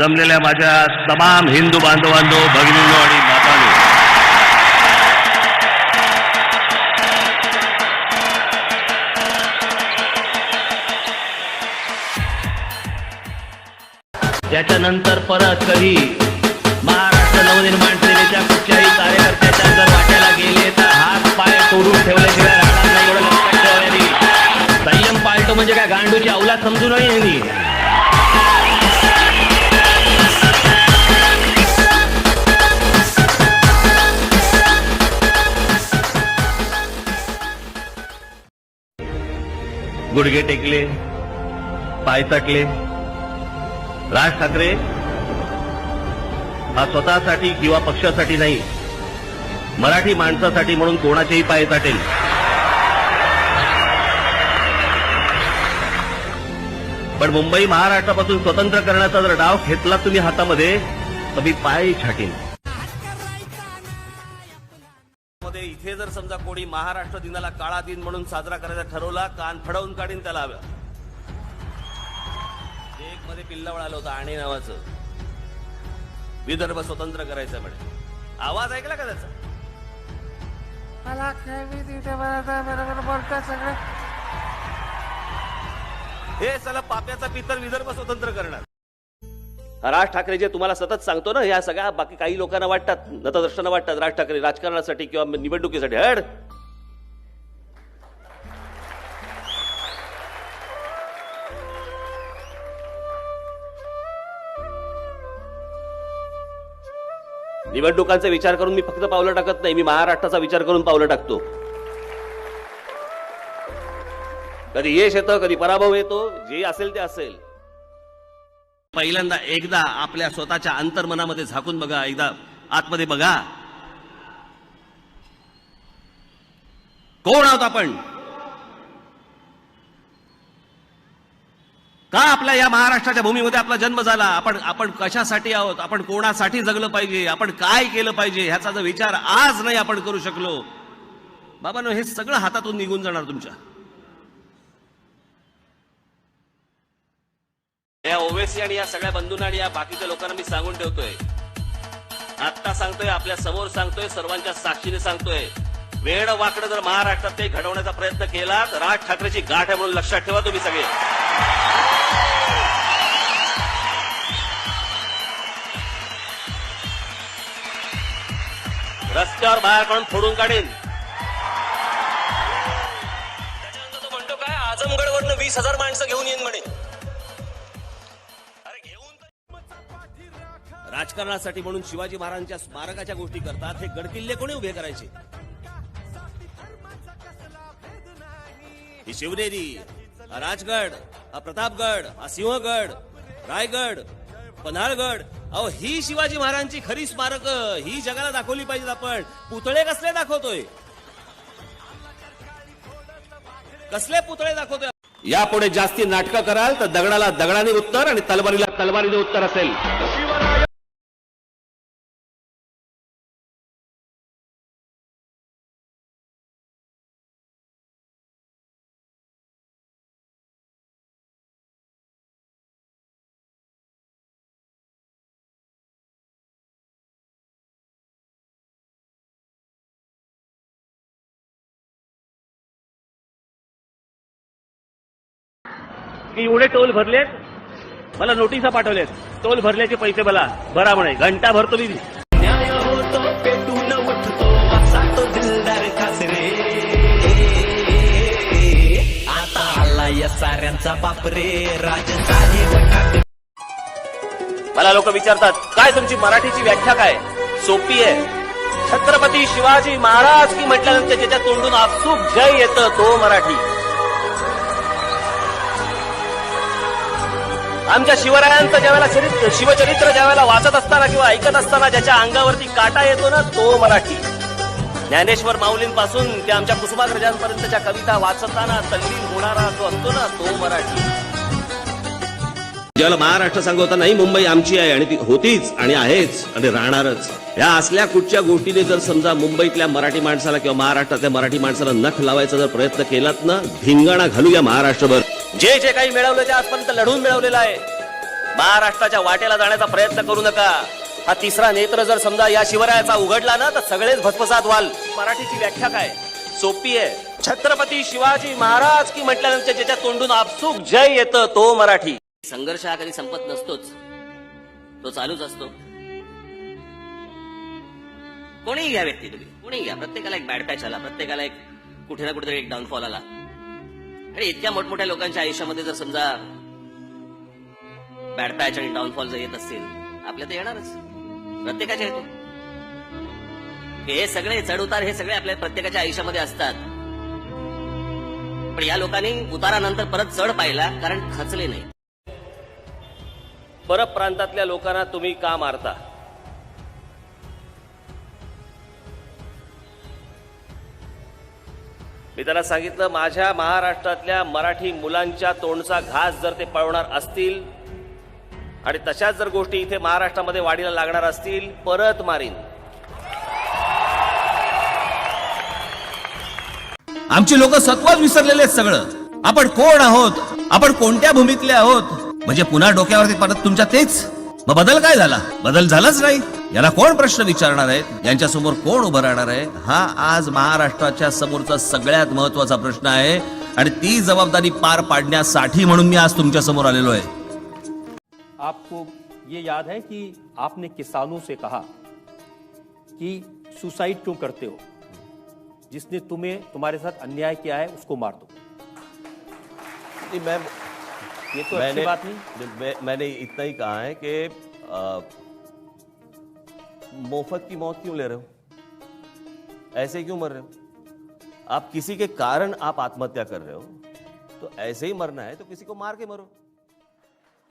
जमलेल्या माझ्या तमाम हिंदू बांधवांनो, भगिनींनो आणि मातांनो, त्याच्यानंतर परत कधी महाराष्ट्र नवनिर्माण सेनेच्या कुठल्याही कार्यकर्त्याच्या जर वाट्याला गेले तर हात पाय तोडून ठेवल्याशिवाय राहणार नाही, एवढं लक्षात ठेवण्याची. संयम पाळतो म्हणजे काय गांडूची अवलाद समजू नये यांनी. गुडघे टेकले, पाय तटले. राज ठाकरे हा स्वतःसाठी किंवा पक्षासाठी नाही, मराठी माणसासाठी म्हणून कोणाचेही पाय ताटेल. पण मुंबई महाराष्ट्रापासून स्वतंत्र करण्याचा जर डाव घेतला तुम्ही हातामध्ये तर मी पाय छाटीन. इथे जर समजा कोणी महाराष्ट्र दिनाला काळा दिन म्हणून साजरा करायचा ठरवला, कान फडवून काढीन त्याला. एक मध्ये पिल्लावळ आलं होतं आणे नावाचं, विदर्भ स्वतंत्र करायचं म्हणे. आवाज ऐकला का त्याचा? मला बरोबर बोलतात सगळं. हे चला पाप्याचा पितर विदर्भ स्वतंत्र करणार. राज ठाकरे जे तुम्हाला सतत सांगतो ना, या सगळ्या बाकी काही लोकांना वाटतात, नतद्रष्टांना वाटतात राज ठाकरे राजकारणासाठी किंवा निवडणुकीसाठी. हड निवडणुकांचा विचार करून मी फक्त पावलं टाकत नाही, मी महाराष्ट्राचा विचार करून पावलं टाकतो. कधी यश येतं, कधी पराभव येतो, जे असेल ते असेल. पहिल्यांदा एकदा आपल्या स्वतःच्या अंतर्मनामध्ये झाकून बघा, एकदा आतमध्ये बघा, कोण आहोत आपण, का आपल्या या महाराष्ट्राच्या भूमीमध्ये आपला जन्म झाला, आपण कशासाठी आहोत, आपण कोणासाठी जगलं पाहिजे, आपण काय केलं पाहिजे, ह्याचा जर विचार आज नाही आपण करू शकलो, बाबांनो, हे सगळं हातातून निघून जाणार तुमच्या. या ओवेसी आणि या सगळ्या बंधूंना आणि या बाकीच्या लोकांना मी सांगून ठेवतोय, आत्ता सांगतोय, आपल्या समोर सांगतोय, सर्वांच्या साक्षीने सांगतोय, वेड वाकडं जर महाराष्ट्रात ते घडवण्याचा प्रयत्न केला तर राज ठाकरेची गाठ आहे म्हणून लक्षात ठेवा तुम्ही सगळे. रस्त्यावर बाहेर काढून फोडून काढेन. त्याच्यानंतर तो म्हणतो काय, आजमगडवरनं 20,000 माणसं घेऊन येईन म्हणे. राजकारणासाठी म्हणून शिवाजी महाराजांच्या स्मारकाच्या गोष्टी करतात. हे गडकिल्ले कोणी उभे करायचे? ही शिवनेरी, हा राजगड, हा प्रतापगड, हा सिंहगड, रायगड, पन्हाळगड, अहो ही शिवाजी महाराजांची खरी स्मारक ही जगाला दाखवली पाहिजेत. आपण पुतळे कसले दाखवतोय, कसले पुतळे दाखवतोय? यापुढे जास्ती नाटकं कराल तर दगडाला दगडाने उत्तर आणि तलवारीला तलवारीने उत्तर असेल. की एवढे टोल भरलेत, मला नोटिसा पाठवलेत, टोल भरल्याचे पैसे मला भरा म्हणे. घंटा भरतो मी. न्याय होतो पेटून उठतो असा तो दिलदार खासरे, आता आला या साऱ्यांचा बापरे राजधानी. मला लोक विचारतात काय तुमची मराठीची व्याख्या काय? सोपी आहे. छत्रपती शिवाजी महाराज की म्हटल्यानंतर ज्याच्या तोंडून आपसूक जय येतं तो मराठी. आमच्या शिवरायांचं ज्यावेळेला शिवचरित्र ज्यावेळेला वाचत असताना किंवा ऐकत असताना ज्याच्या अंगावरती काटा येतो ना तो मराठी. ज्ञानेश्वर माऊलींपासून ते आमच्या कुसुमाग्रजांपर्यंतच्या कविता वाचताना तल्लीन होणारा जो असतो ना तो मराठी. ज्याला महाराष्ट्र सांगता नाही मुंबई आमची आहे आणि ती होतीच आणि आहेच आणि राहणारच. या असल्या कुठच्या गोष्टीने जर समजा मुंबईतल्या मराठी माणसाला किंवा महाराष्ट्रातल्या मराठी माणसाला नख लावायचा जर प्रयत्न केलात ना, धिंगाणा घालूया महाराष्ट्रभर. जे जे काही मिळवलं ते आजपर्यंत लढून मिळवलेलं आहे. महाराष्ट्राच्या वाटेला जाण्याचा प्रयत्न करू नका. हा तिसरा नेत्र जर समजा या शिवरायाचा उघडला ना तर सगळेच भस्मसात व्हाल. मराठीची व्याख्या काय सोपी आहे. छत्रपती शिवाजी महाराज की म्हटल्यानंतर ज्याच्या तोंडून आपसूक जय येतं तो मराठी. संघर्ष हा कधी संपत नसतोच, तो चालूच असतो. कोणीही घ्या व्यक्ती, तुम्ही कोणीही घ्या, प्रत्येकाला एक बॅड पॅच आला, प्रत्येकाला एक कुठे ना कुठेतरी एक डाऊनफॉल आला. आणि इतक्या मोठमोठ्या लोकांच्या आयुष्यामध्ये जर समजा बॅड पॅच आणि डाऊनफॉल जर येत असतील, आपल्या तर येणारच, प्रत्येकाच्या येतो. हे सगळे चढ उतार हे सगळे आपल्या प्रत्येकाच्या आयुष्यामध्ये असतात. पण या लोकांनी उतारानंतर परत चढ पाहिला, कारण खचले नाही. परब प्रांतातल्या लोकांना तुम्ही का मारता? मी त्यांना सांगितलं, माझ्या महाराष्ट्रातल्या मराठी मुलांच्या तोंडचा घास जर ते पळवणार असतील आणि तशाच जर गोष्टी इथे महाराष्ट्रामध्ये वाढीला लागणार असतील, परत मारीन. आमची लोक सत्वाच विसरलेले आहेत सगळं. आपण कोण आहोत, आपण कोणत्या भूमीतले आहोत, म्हणजे पुन्हा डोक्यावरती परत तुमच्या तेच. मग बदल काय झाला? बदल झालाच नाही. याला कोण प्रश्न विचारणार आहेत? यांच्या समोर कोण उभं राहणार आहे? हा आज महाराष्ट्राच्या समोरचा सगळ्यात महत्वाचा प्रश्न आहे आणि ती जबाबदारी पार पाडण्यासाठी म्हणून मी आज तुमच्या समोर आलेलो आहे. आपको ये याद है कि आपने किसानों से कहा कि सुसाइड क्यों करते हो, जिसने तुम्हारे साथ अन्याय किया है उसको मार दो. ये तो अच्छी बात नहीं. मैंने इतना ही कहा है कि मुफ्त की मौत क्यों ले रहे हो, ऐसे क्यों मर रहे हो? आप किसी के कारण आप आत्महत्या कर रहे हो, तो ऐसे ही मरना है तो किसी को मार के मरो.